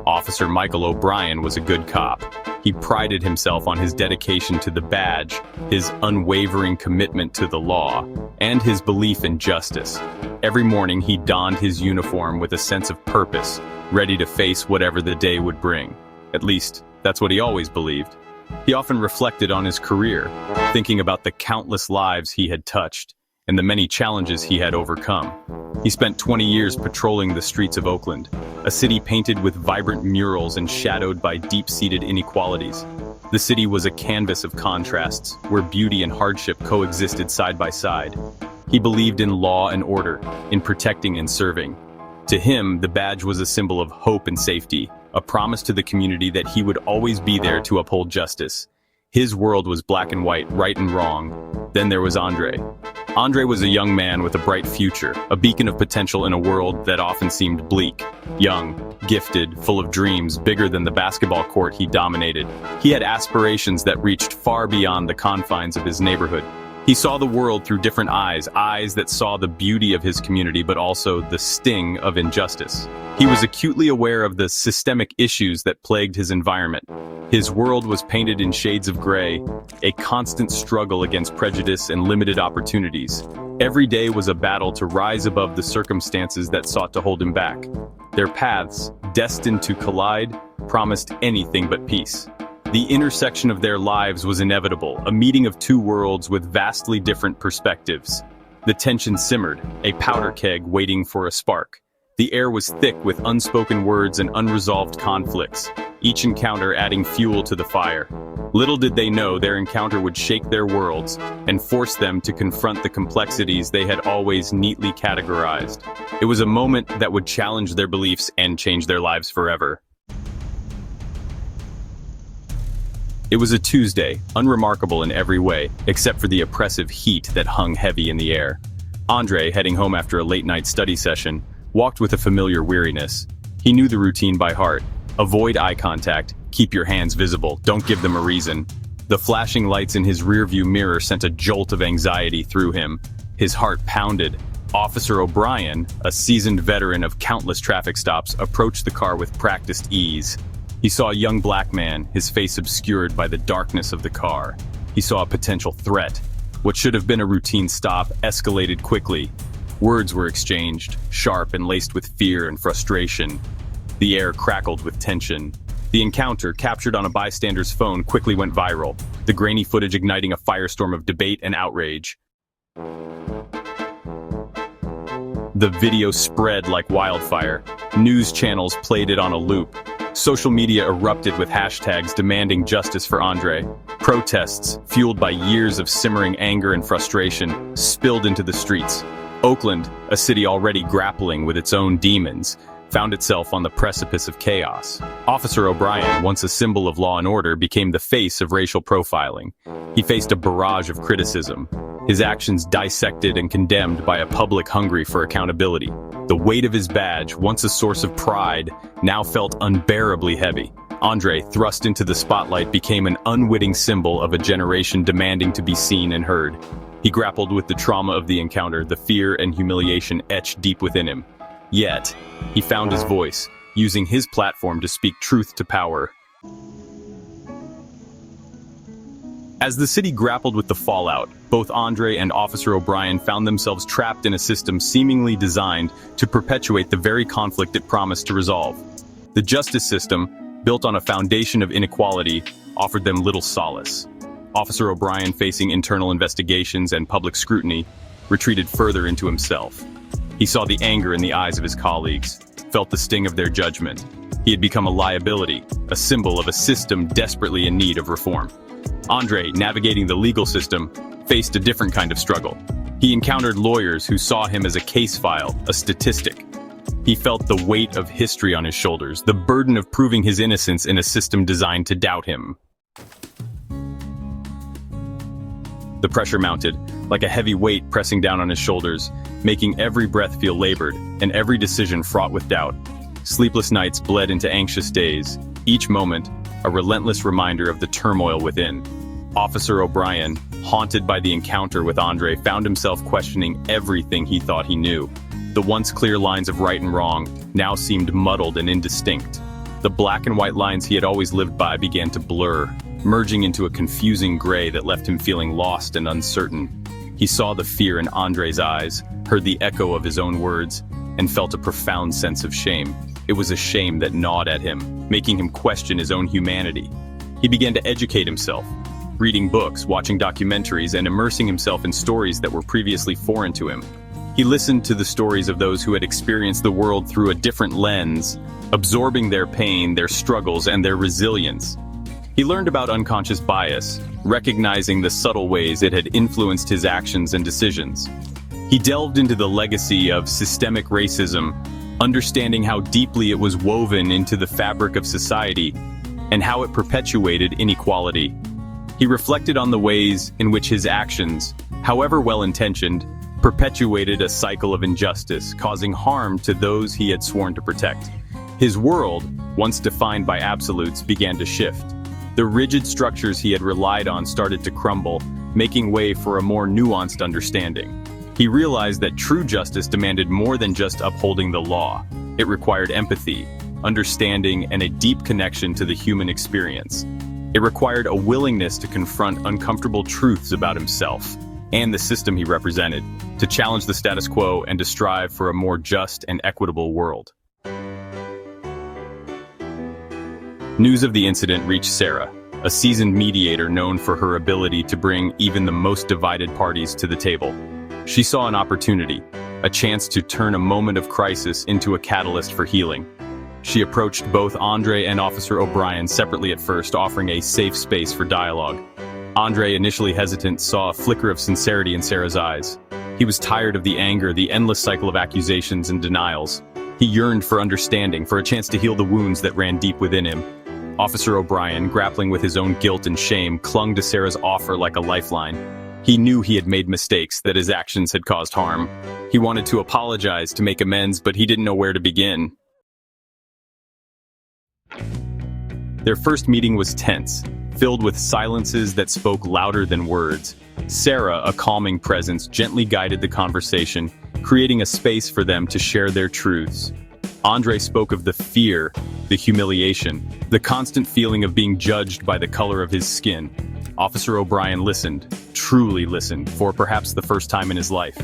Officer Michael O'Brien was a good cop. He prided himself on his dedication to the badge, his unwavering commitment to the law, and his belief in justice. Every morning he donned his uniform with a sense of purpose, ready to face whatever the day would bring. At least, that's what he always believed. He often reflected on his career, thinking about the countless lives he had touched and the many challenges he had overcome. He spent 20 years patrolling the streets of Oakland, a city painted with vibrant murals and shadowed by deep-seated inequalities. The city was a canvas of contrasts, where beauty and hardship coexisted side by side. He believed in law and order, in protecting and serving. To him, the badge was a symbol of hope and safety, a promise to the community that he would always be there to uphold justice. His world was black and white, right and wrong. Then there was Andre. Andre was a young man with a bright future, a beacon of potential in a world that often seemed bleak. Young, gifted, full of dreams, bigger than the basketball court he dominated. He had aspirations that reached far beyond the confines of his neighborhood. He saw the world through different eyes that saw the beauty of his community but also the sting of injustice. He was acutely aware of the systemic issues that plagued his environment. His world was painted in shades of gray, a constant struggle against prejudice and limited opportunities. Every day was a battle to rise above the circumstances that sought to hold him back. Their paths, destined to collide, promised anything but peace. The intersection of their lives was inevitable, a meeting of two worlds with vastly different perspectives. The tension simmered, a powder keg waiting for a spark. The air was thick with unspoken words and unresolved conflicts, each encounter adding fuel to the fire. Little did they know their encounter would shake their worlds and force them to confront the complexities they had always neatly categorized. It was a moment that would challenge their beliefs and change their lives forever. It was a Tuesday, unremarkable in every way, except for the oppressive heat that hung heavy in the air. Andre, heading home after a late-night study session, walked with a familiar weariness. He knew the routine by heart. Avoid eye contact, keep your hands visible, don't give them a reason. The flashing lights in his rearview mirror sent a jolt of anxiety through him. His heart pounded. Officer O'Brien, a seasoned veteran of countless traffic stops, approached the car with practiced ease. He saw a young black man, his face obscured by the darkness of the car. He saw a potential threat. What should have been a routine stop escalated quickly. Words were exchanged, sharp and laced with fear and frustration. The air crackled with tension. The encounter, captured on a bystander's phone, quickly went viral, the grainy footage igniting a firestorm of debate and outrage. The video spread like wildfire. News channels played it on a loop. Social media erupted with hashtags demanding justice for Andre. Protests, fueled by years of simmering anger and frustration, spilled into the streets. Oakland, a city already grappling with its own demons, found itself on the precipice of chaos. Officer O'Brien, once a symbol of law and order, became the face of racial profiling. He faced a barrage of criticism, his actions dissected and condemned by a public hungry for accountability. The weight of his badge, once a source of pride, now felt unbearably heavy. Andre, thrust into the spotlight, became an unwitting symbol of a generation demanding to be seen and heard. He grappled with the trauma of the encounter, the fear and humiliation etched deep within him. Yet, he found his voice, using his platform to speak truth to power. As the city grappled with the fallout, both Andre and Officer O'Brien found themselves trapped in a system seemingly designed to perpetuate the very conflict it promised to resolve. The justice system, built on a foundation of inequality, offered them little solace. Officer O'Brien, facing internal investigations and public scrutiny, retreated further into himself. He saw the anger in the eyes of his colleagues, felt the sting of their judgment. He had become a liability, a symbol of a system desperately in need of reform. Andre, navigating the legal system, faced a different kind of struggle. He encountered lawyers who saw him as a case file, a statistic. He felt the weight of history on his shoulders, the burden of proving his innocence in a system designed to doubt him. The pressure mounted, like a heavy weight pressing down on his shoulders, making every breath feel labored and every decision fraught with doubt. Sleepless nights bled into anxious days, each moment a relentless reminder of the turmoil within. Officer O'Brien, haunted by the encounter with Andre, found himself questioning everything he thought he knew. The once clear lines of right and wrong now seemed muddled and indistinct. The black and white lines he had always lived by began to blur, merging into a confusing gray that left him feeling lost and uncertain. He saw the fear in Andre's eyes, heard the echo of his own words, and felt a profound sense of shame. It was a shame that gnawed at him, making him question his own humanity. He began to educate himself, reading books, watching documentaries, and immersing himself in stories that were previously foreign to him. He listened to the stories of those who had experienced the world through a different lens, absorbing their pain, their struggles, and their resilience. He learned about unconscious bias, recognizing the subtle ways it had influenced his actions and decisions. He delved into the legacy of systemic racism, understanding how deeply it was woven into the fabric of society and how it perpetuated inequality. He reflected on the ways in which his actions, however well-intentioned, perpetuated a cycle of injustice, causing harm to those he had sworn to protect. His world, once defined by absolutes, began to shift. The rigid structures he had relied on started to crumble, making way for a more nuanced understanding. He realized that true justice demanded more than just upholding the law. It required empathy, understanding, and a deep connection to the human experience. It required a willingness to confront uncomfortable truths about himself and the system he represented, to challenge the status quo and to strive for a more just and equitable world. News of the incident reached Sarah, a seasoned mediator known for her ability to bring even the most divided parties to the table. She saw an opportunity, a chance to turn a moment of crisis into a catalyst for healing. She approached both Andre and Officer O'Brien separately at first, offering a safe space for dialogue. Andre, initially hesitant, saw a flicker of sincerity in Sarah's eyes. He was tired of the anger, the endless cycle of accusations and denials. He yearned for understanding, for a chance to heal the wounds that ran deep within him. Officer O'Brien, grappling with his own guilt and shame, clung to Sarah's offer like a lifeline. He knew he had made mistakes, that his actions had caused harm. He wanted to apologize, to make amends, but he didn't know where to begin. Their first meeting was tense, filled with silences that spoke louder than words. Sarah, a calming presence, gently guided the conversation, creating a space for them to share their truths. Andre spoke of the fear, the humiliation, the constant feeling of being judged by the color of his skin. Officer O'Brien listened, truly listened, for perhaps the first time in his life.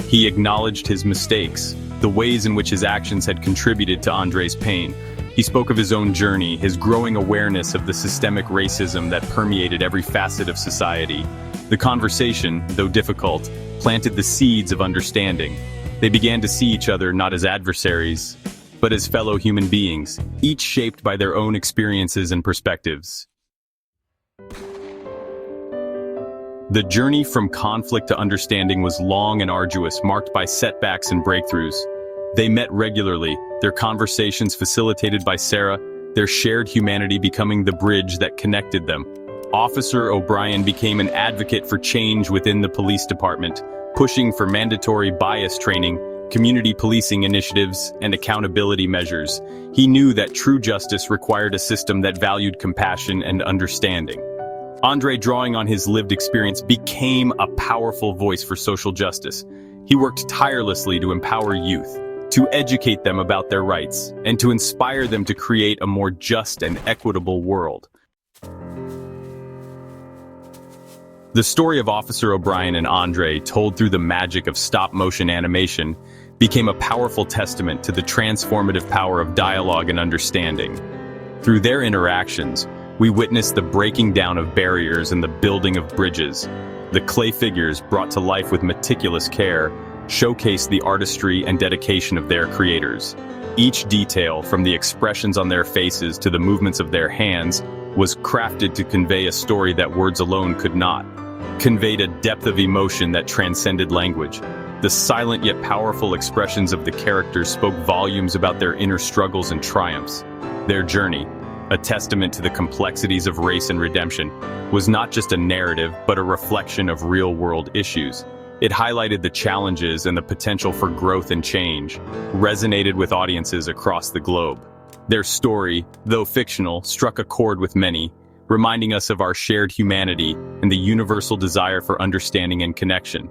He acknowledged his mistakes, the ways in which his actions had contributed to Andre's pain. He spoke of his own journey, his growing awareness of the systemic racism that permeated every facet of society. The conversation, though difficult, planted the seeds of understanding. They began to see each other not as adversaries, but as fellow human beings, each shaped by their own experiences and perspectives. The journey from conflict to understanding was long and arduous, marked by setbacks and breakthroughs. They met regularly, their conversations facilitated by Sarah, their shared humanity becoming the bridge that connected them. Officer O'Brien became an advocate for change within the police department, pushing for mandatory bias training, community policing initiatives, and accountability measures. He knew that true justice required a system that valued compassion and understanding. Andre, drawing on his lived experience, became a powerful voice for social justice. He worked tirelessly to empower youth, to educate them about their rights, and to inspire them to create a more just and equitable world. The story of Officer O'Brien and Andre, told through the magic of stop-motion animation, became a powerful testament to the transformative power of dialogue and understanding. Through their interactions, we witnessed the breaking down of barriers and the building of bridges. The clay figures, brought to life with meticulous care, showcased the artistry and dedication of their creators. Each detail, from the expressions on their faces to the movements of their hands, was crafted to convey a story that words alone could not. Conveyed a depth of emotion that transcended language. The silent yet powerful expressions of the characters spoke volumes about their inner struggles and triumphs. Their journey, a testament to the complexities of race and redemption, was not just a narrative, but a reflection of real-world issues. It highlighted the challenges and the potential for growth and change, resonated with audiences across the globe. Their story, though fictional, struck a chord with many, reminding us of our shared humanity and the universal desire for understanding and connection.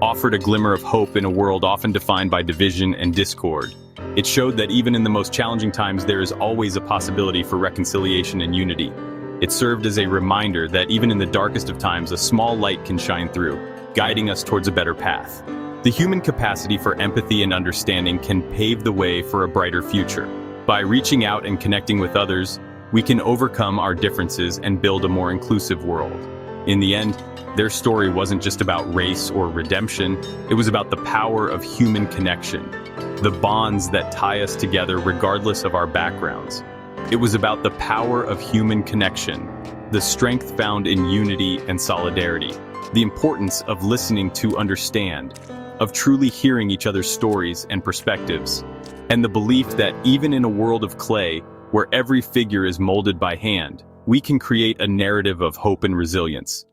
offered a glimmer of hope in a world often defined by division and discord. It showed that even in the most challenging times, there is always a possibility for reconciliation and unity. It served as a reminder that even in the darkest of times, a small light can shine through, guiding us towards a better path. The human capacity for empathy and understanding can pave the way for a brighter future. By reaching out and connecting with others, we can overcome our differences and build a more inclusive world. In the end, their story wasn't just about race or redemption, it was about the power of human connection, the bonds that tie us together regardless of our backgrounds. It was about the power of human connection, the strength found in unity and solidarity, the importance of listening to understand, of truly hearing each other's stories and perspectives, and the belief that even in a world of clay, where every figure is molded by hand, we can create a narrative of hope and resilience.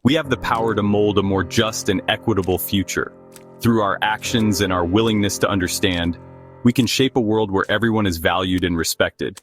We have the power to mold a more just and equitable future. Through our actions and our willingness to understand, we can shape a world where everyone is valued and respected.